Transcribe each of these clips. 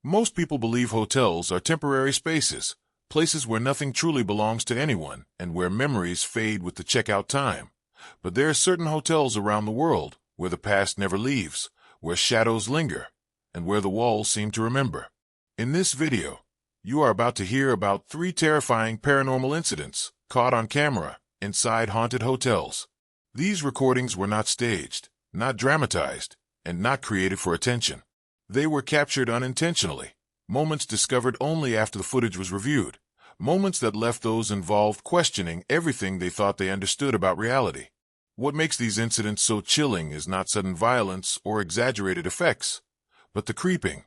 Most people believe hotels are temporary spaces, places where nothing truly belongs to anyone and where memories fade with the checkout time. But there are certain hotels around the world where the past never leaves, where shadows linger, and where the walls seem to remember. In this video, you are about to hear about 3 terrifying paranormal incidents caught on camera inside haunted hotels. These recordings were not staged, not dramatized, and not created for attention. They were captured unintentionally, moments discovered only after the footage was reviewed, moments that left those involved questioning everything they thought they understood about reality. What makes these incidents so chilling is not sudden violence or exaggerated effects, but the creeping,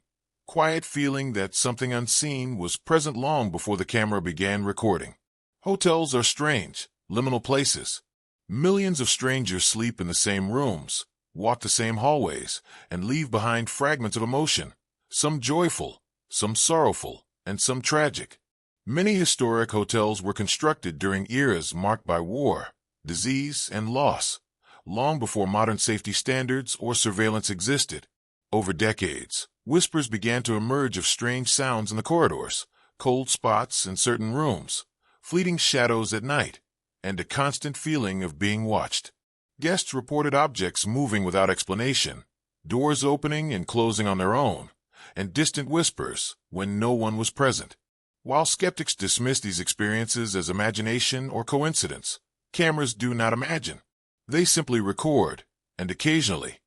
quiet feeling that something unseen was present long before the camera began recording. Hotels are strange, liminal places. Millions of strangers sleep in the same rooms, walk the same hallways, and leave behind fragments of emotion, some joyful, some sorrowful, and some tragic. Many historic hotels were constructed during eras marked by war, disease, and loss, long before modern safety standards or surveillance existed. Over decades, whispers began to emerge of strange sounds in the corridors, cold spots in certain rooms, fleeting shadows at night, and a constant feeling of being watched. Guests reported objects moving without explanation, doors opening and closing on their own, and distant whispers when no one was present. While skeptics dismiss these experiences as imagination or coincidence, cameras do not imagine. They simply record, and occasionally,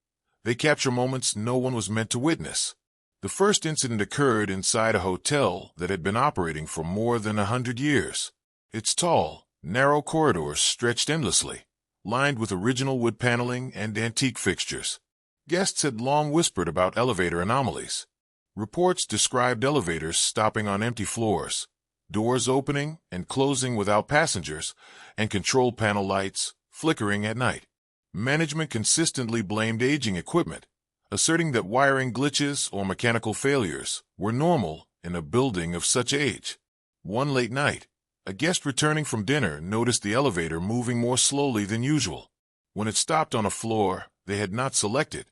they capture moments no one was meant to witness. The first incident occurred inside a hotel that had been operating for more than 100 years. Its tall, narrow corridors stretched endlessly, lined with original wood paneling and antique fixtures. Guests had long whispered about elevator anomalies. Reports described elevators stopping on empty floors, doors opening and closing without passengers, and control panel lights flickering at night. Management consistently blamed aging equipment, asserting that wiring glitches or mechanical failures were normal in a building of such age. One late night, a guest returning from dinner noticed the elevator moving more slowly than usual. When it stopped on a floor they had not selected,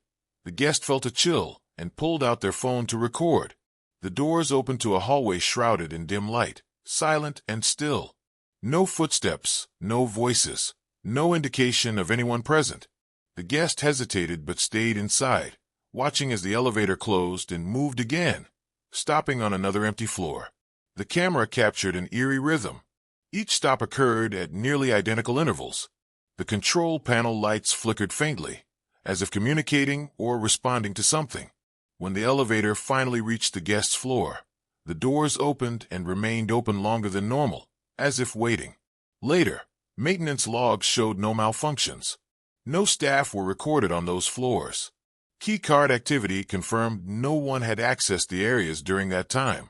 the guest felt a chill and pulled out their phone to record. The doors opened to a hallway shrouded in dim light, silent and still. No footsteps, no voices, no indication of anyone present. The guest hesitated but stayed inside, watching as the elevator closed and moved again, stopping on another empty floor. The camera captured an eerie rhythm. Each stop occurred at nearly identical intervals. The control panel lights flickered faintly, as if communicating or responding to something. When the elevator finally reached the guest's floor, the doors opened and remained open longer than normal, as if waiting. Later, maintenance logs showed no malfunctions. No staff were recorded on those floors. Keycard activity confirmed no one had accessed the areas during that time.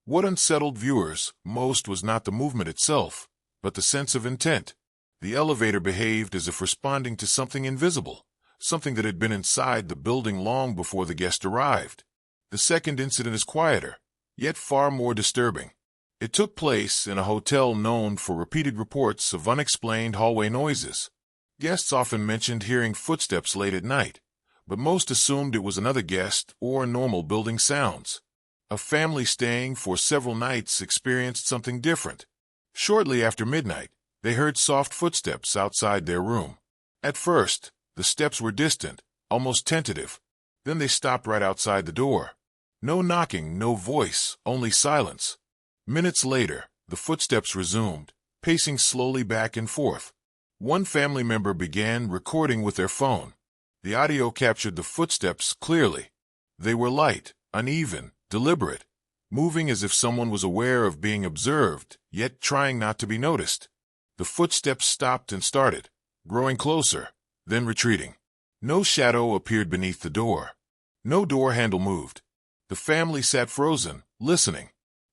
What unsettled viewers most was not the movement itself, but the sense of intent. The elevator behaved as if responding to something invisible, something that had been inside the building long before the guest arrived. The second incident is quieter, yet far more disturbing. It took place in a hotel known for repeated reports of unexplained hallway noises. Guests often mentioned hearing footsteps late at night, but most assumed it was another guest or normal building sounds. A family staying for several nights experienced something different. Shortly after midnight, they heard soft footsteps outside their room. At first, the steps were distant, almost tentative. Then they stopped right outside the door. No knocking, no voice, only silence. Minutes later, the footsteps resumed, pacing slowly back and forth. One family member began recording with their phone. The audio captured the footsteps clearly. They were light, uneven, deliberate, moving as if someone was aware of being observed, yet trying not to be noticed. The footsteps stopped and started, growing closer, then retreating. No shadow appeared beneath the door. No door handle moved. The family sat frozen, listening.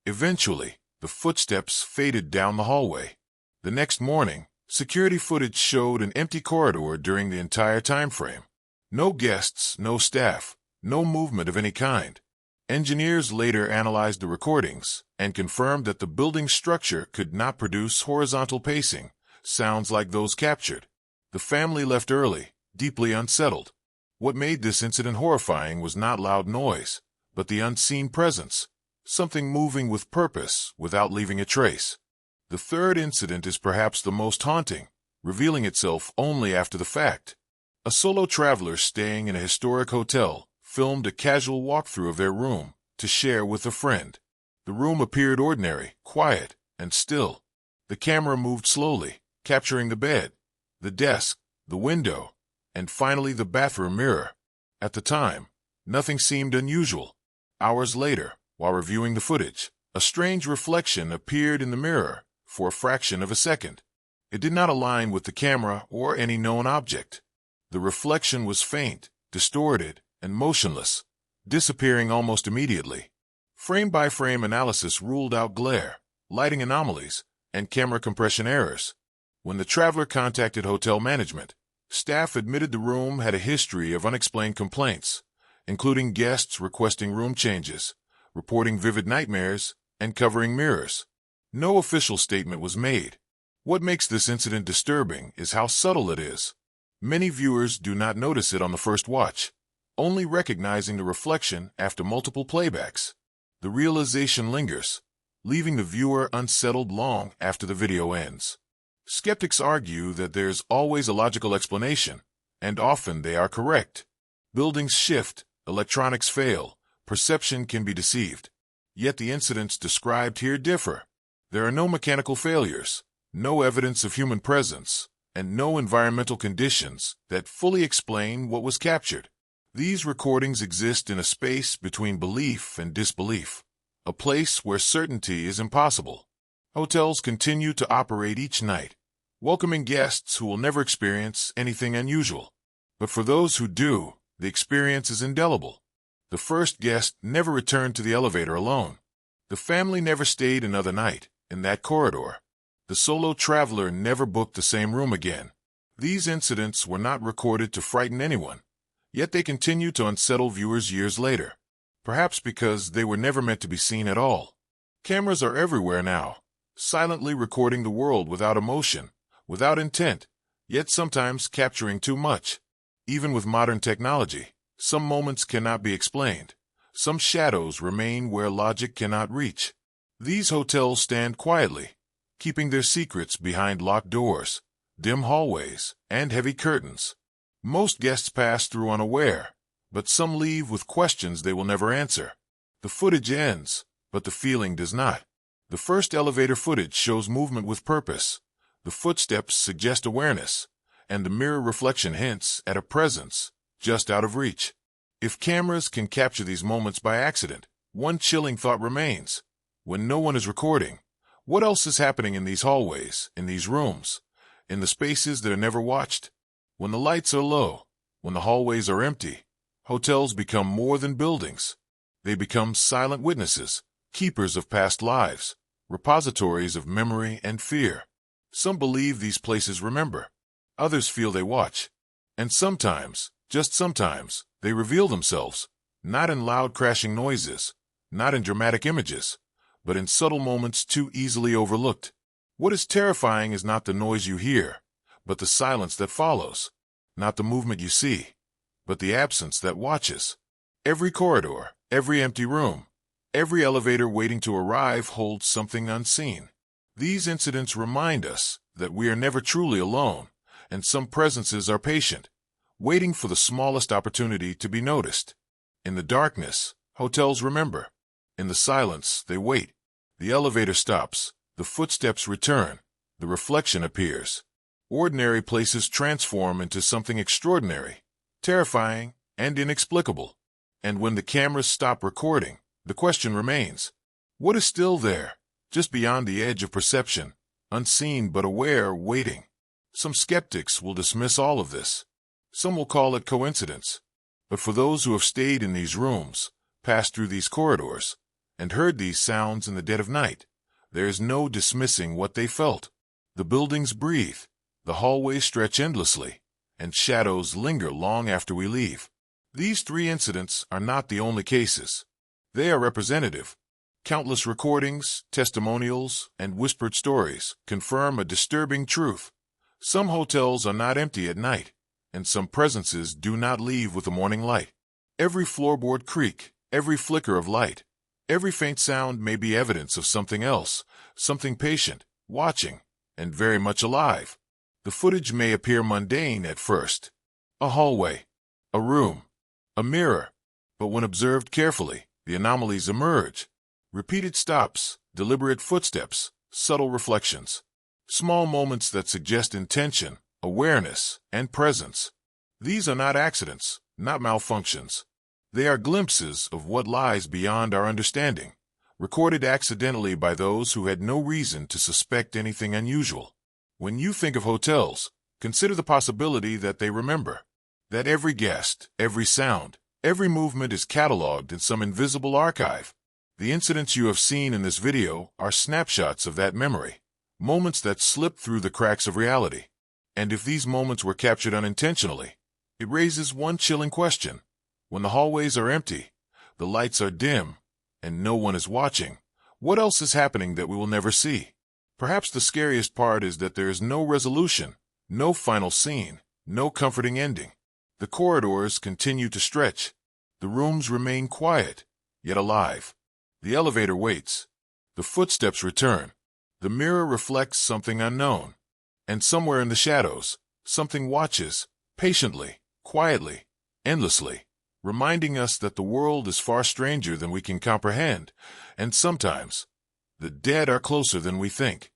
Eventually, the footsteps faded down the hallway. The next morning, security footage showed an empty corridor during the entire time frame. No guests, no staff, no movement of any kind. Engineers later analyzed the recordings and confirmed that the building's structure could not produce horizontal pacing, sounds like those captured. The family left early, deeply unsettled. What made this incident horrifying was not loud noise, but but the unseen presence, something moving with purpose without leaving a trace. The third incident is perhaps the most haunting, revealing itself only after the fact. A solo traveler staying in a historic hotel filmed a casual walkthrough of their room to share with a friend. The room appeared ordinary, quiet, and still. The camera moved slowly, capturing the bed, the desk, the window, and finally the bathroom mirror. At the time, nothing seemed unusual. Hours later, while reviewing the footage, a strange reflection appeared in the mirror for a fraction of a second. It did not align with the camera or any known object. The reflection was faint, distorted, and motionless, disappearing almost immediately. Frame-by-frame analysis ruled out glare, lighting anomalies, and camera compression errors. When the traveler contacted hotel management, staff admitted the room had a history of unexplained complaints, including guests requesting room changes, reporting vivid nightmares, and covering mirrors. No official statement was made. What makes this incident disturbing is how subtle it is. Many viewers do not notice it on the first watch, only recognizing the reflection after multiple playbacks. The realization lingers, leaving the viewer unsettled long after the video ends. Skeptics argue that there's always a logical explanation, and often they are correct. Buildings shift, electronics fail, perception can be deceived. Yet the incidents described here differ. There are no mechanical failures, no evidence of human presence, and no environmental conditions that fully explain what was captured. These recordings exist in a space between belief and disbelief, a place where certainty is impossible. Hotels continue to operate each night, welcoming guests who will never experience anything unusual. But for those who do, the experience is indelible. The first guest never returned to the elevator alone. The family never stayed another night in that corridor. The solo traveler never booked the same room again. These incidents were not recorded to frighten anyone, yet they continue to unsettle viewers years later, perhaps because they were never meant to be seen at all. Cameras are everywhere now, silently recording the world without emotion, without intent, yet sometimes capturing too much. Even with modern technology, some moments cannot be explained. Some shadows remain where logic cannot reach. These hotels stand quietly, keeping their secrets behind locked doors, dim hallways, and heavy curtains. Most guests pass through unaware, but some leave with questions they will never answer. The footage ends, but the feeling does not. The first elevator footage shows movement with purpose. The footsteps suggest awareness, and the mirror reflection hints at a presence just out of reach. If cameras can capture these moments by accident, one chilling thought remains. When no one is recording, what else is happening in these hallways, in these rooms, in the spaces that are never watched? When the lights are low, when the hallways are empty, hotels become more than buildings. They become silent witnesses, keepers of past lives, repositories of memory and fear. Some believe these places remember. Others feel they watch. And sometimes, just sometimes, they reveal themselves, not in loud crashing noises, not in dramatic images, but in subtle moments too easily overlooked. What is terrifying is not the noise you hear, but the silence that follows. Not the movement you see, but the absence that watches. Every corridor, every empty room, every elevator waiting to arrive holds something unseen. These incidents remind us that we are never truly alone, and some presences are patient, waiting for the smallest opportunity to be noticed. In the darkness, hotels remember. In the silence, they wait. The elevator stops, the footsteps return, the reflection appears. Ordinary places transform into something extraordinary, terrifying, and inexplicable. And when the cameras stop recording, the question remains, what is still there, just beyond the edge of perception, unseen but aware, waiting? Some skeptics will dismiss all of this. Some will call it coincidence. But for those who have stayed in these rooms, passed through these corridors, and heard these sounds in the dead of night, there is no dismissing what they felt. The buildings breathe, the hallways stretch endlessly, and shadows linger long after we leave. These three incidents are not the only cases. They are representative. Countless recordings, testimonials, and whispered stories confirm a disturbing truth. Some hotels are not empty at night, and some presences do not leave with the morning light. Every floorboard creak, Every flicker of light, every faint sound may be evidence of something else, something patient, watching, and very much alive. The footage may appear mundane at first. A hallway, a room, a mirror. But when observed carefully, the anomalies emerge. Repeated stops, deliberate footsteps, subtle reflections. Small moments that suggest intention, awareness, and presence. These are not accidents, not malfunctions. They are glimpses of what lies beyond our understanding, recorded accidentally by those who had no reason to suspect anything unusual. When you think of hotels, consider the possibility that they remember. That every guest, every sound, every movement is cataloged in some invisible archive. The incidents you have seen in this video are snapshots of that memory, moments that slip through the cracks of reality. And if these moments were captured unintentionally, it raises one chilling question. When the hallways are empty, the lights are dim, and no one is watching, what else is happening that we will never see? Perhaps the scariest part is that there is no resolution, no final scene, no comforting ending. The corridors continue to stretch. The rooms remain quiet, yet alive. The elevator waits. The footsteps return. The mirror reflects something unknown. And somewhere in the shadows, something watches, patiently, quietly, endlessly, reminding us that the world is far stranger than we can comprehend, and sometimes, the dead are closer than we think.